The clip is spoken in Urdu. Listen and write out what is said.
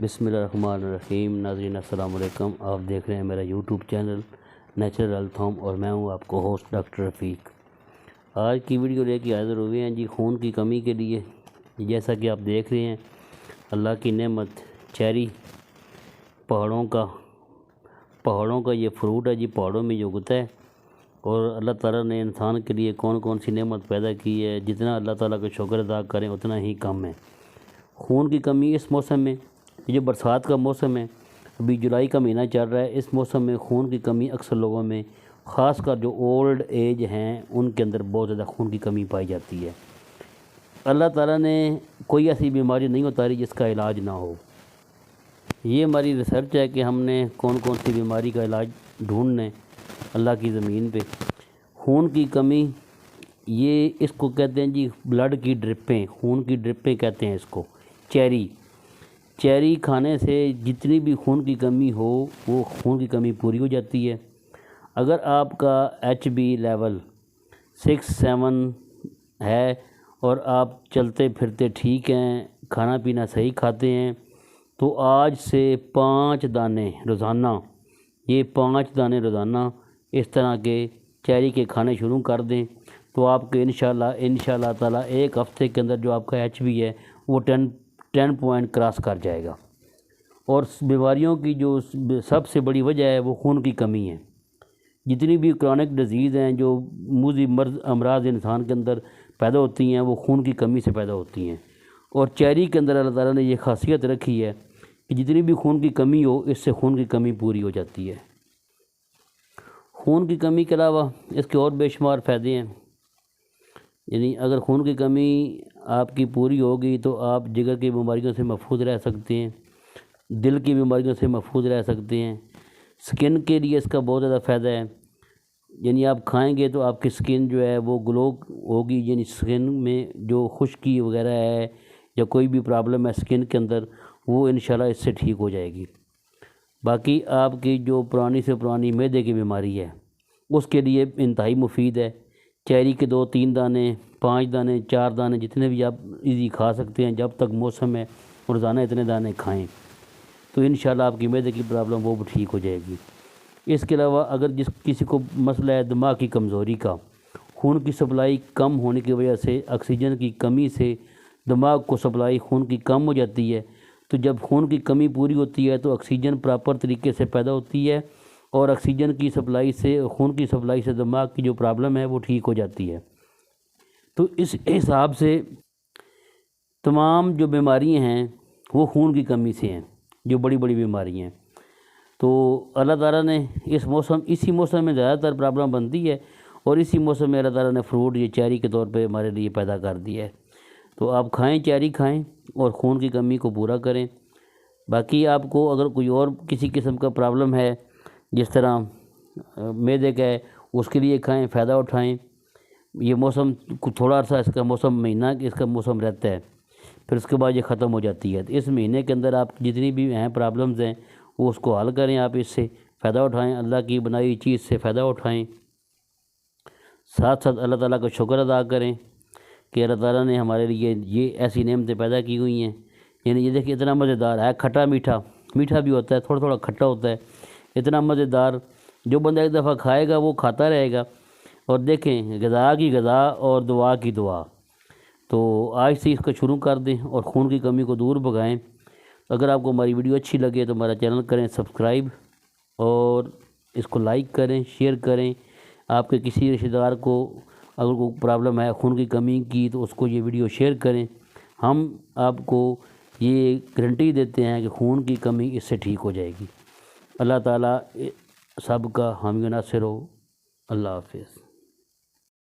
بسم اللہ الرحمن الرحیم۔ ناظرین السلام علیکم، آپ دیکھ رہے ہیں میرا YouTube channel natural health home اور میں ہوں آپ کو ہوسٹ ڈاکٹر رفیق۔ آج کی ویڈیو لے کے حاضر ہوئے ہیں جی خون کی کمی کے لیے۔ جیسا کہ آپ دیکھ رہے ہیں اللہ کی نعمت چیری پہاڑوں کا یہ فروٹ ہے جی، پہاڑوں میں جو اگتا ہے، اور اللہ تعالیٰ نے انسان کے لیے کون کون سی نعمت پیدا کی ہے، جتنا اللہ تعالیٰ کا شکر ادا کریں اتنا ہی کم ہے۔ خون کی کمی اس موسم میں، یہ جو برسات کا موسم ہے، ابھی جولائی کا مہینہ چل رہا ہے، اس موسم میں خون کی کمی اکثر لوگوں میں، خاص کر جو اولڈ ایج ہیں ان کے اندر بہت زیادہ خون کی کمی پائی جاتی ہے۔ اللہ تعالیٰ نے کوئی ایسی بیماری نہیں اتاری جس کا علاج نہ ہو۔ یہ ہماری ریسرچ ہے کہ ہم نے کون کون سی بیماری کا علاج ڈھونڈنے اللہ کی زمین پہ۔ خون کی کمی، یہ اس کو کہتے ہیں جی بلڈ کی ڈرپیں، خون کی ڈرپیں کہتے ہیں اس کو۔ چیری کھانے سے جتنی بھی خون کی کمی ہو وہ خون کی کمی پوری ہو جاتی ہے۔ اگر آپ کا ایچ بی لیول 6-7 ہے اور آپ چلتے پھرتے ٹھیک ہیں، کھانا پینا صحیح کھاتے ہیں، تو آج سے 5 دانے روزانہ، یہ 5 دانے روزانہ اس طرح کے چیری کے کھانے شروع کر دیں تو آپ کے انشاءاللہ تعالیٰ ایک ہفتے کے اندر جو آپ کا ایچ بی ہے وہ 10 پوائنٹ کراس کر جائے گا۔ اور بیماریوں کی جو سب سے بڑی وجہ ہے وہ خون کی کمی ہے۔ جتنی بھی کرونک ڈیزیز ہیں، جو موذی امراض انسان کے اندر پیدا ہوتی ہیں، وہ خون کی کمی سے پیدا ہوتی ہیں۔ اور چیری کے اندر اللہ تعالیٰ نے یہ خاصیت رکھی ہے کہ جتنی بھی خون کی کمی ہو، اس سے خون کی کمی پوری ہو جاتی ہے۔ خون کی کمی کے علاوہ اس کے اور بے شمار فائدے ہیں، یعنی اگر خون کی کمی آپ کی پوری ہوگی تو آپ جگر کی بیماریوں سے محفوظ رہ سکتے ہیں، دل کی بیماریوں سے محفوظ رہ سکتے ہیں۔ سکن کے لیے اس کا بہت زیادہ فائدہ ہے، یعنی آپ کھائیں گے تو آپ کی سکن جو ہے وہ گلو ہوگی، یعنی سکن میں جو خشکی وغیرہ ہے یا کوئی بھی پرابلم ہے سکن کے اندر، وہ انشاءاللہ اس سے ٹھیک ہو جائے گی۔ باقی آپ کی جو پرانی سے پرانی معدے کی بیماری ہے اس کے لیے انتہائی مفید ہے۔ چیری کے 2-3 دانے، 5 دانے، 4 دانے، جتنے بھی آپ ایزی کھا سکتے ہیں جب تک موسم ہے، روزانہ اتنے دانے کھائیں تو انشاءاللہ آپ کی معدے کی پرابلم وہ بھی ٹھیک ہو جائے گی۔ اس کے علاوہ اگر کسی کو مسئلہ ہے دماغ کی کمزوری کا، خون کی سپلائی کم ہونے کی وجہ سے، آکسیجن کی کمی سے دماغ کو سپلائی خون کی کم ہو جاتی ہے، تو جب خون کی کمی پوری ہوتی ہے تو آکسیجن پراپر طریقے سے پیدا ہوتی ہے، اور آکسیجن کی سپلائی سے، خون کی سپلائی سے دماغ کی جو پرابلم ہے وہ ٹھیک ہو جاتی ہے۔ تو اس حساب سے تمام جو بیماریاں ہیں وہ خون کی کمی سے ہیں، جو بڑی بڑی بیماری ہیں۔ تو اللہ تعالیٰ نے اسی موسم میں زیادہ تر پرابلم بنتی ہے، اور اسی موسم میں اللہ تعالیٰ نے فروٹ یہ چیری کے طور پہ ہمارے لیے پیدا کر دیا ہے۔ تو آپ کھائیں، چیری کھائیں اور خون کی کمی کو پورا کریں۔ باقی آپ کو اگر کوئی اور کسی قسم کا پرابلم ہے، جس طرح معدے کا ہے، اس کے لیے کھائیں، فائدہ اٹھائیں۔ یہ موسم تھوڑا عرصہ اس کا موسم، مہینہ اس کا موسم رہتا ہے، پھر اس کے بعد یہ ختم ہو جاتی ہے۔ تو اس مہینے کے اندر آپ جتنی بھی ہیں پرابلمز ہیں وہ اس کو حل کریں، آپ اس سے فائدہ اٹھائیں، اللہ کی بنائی ہوئی چیز سے فائدہ اٹھائیں۔ ساتھ ساتھ اللہ تعالیٰ کا شکر ادا کریں کہ اللہ تعالیٰ نے ہمارے لیے یہ ایسی نعمتیں پیدا کی ہوئی ہیں۔ یعنی یہ دیکھیں اتنا مزیدار ہے، کھٹا میٹھا بھی ہوتا ہے، تھوڑا تھوڑا کھٹا ہوتا ہے، اتنا مزیدار، جو بندہ ایک دفعہ کھائے گا وہ کھاتا رہے گا۔ اور دیکھیں، غذا کی غذا اور دعا کی دعا، تو آج سے اس کو شروع کر دیں اور خون کی کمی کو دور بھگائیں۔ اگر آپ کو ہماری ویڈیو اچھی لگے تو ہمارا چینل کریں سبسکرائب، اور اس کو لائک کریں، شیئر کریں۔ آپ کے کسی رشتہ دار کو اگر کوئی پرابلم ہے خون کی کمی کی تو اس کو یہ ویڈیو شیئر کریں۔ ہم آپ کو یہ گارنٹی دیتے ہیں کہ خون کی کمی اس سے ٹھیک ہو جائے گی۔ اللہ تعالیٰ سب کا حامی و ناصر ہو۔ اللہ حافظ۔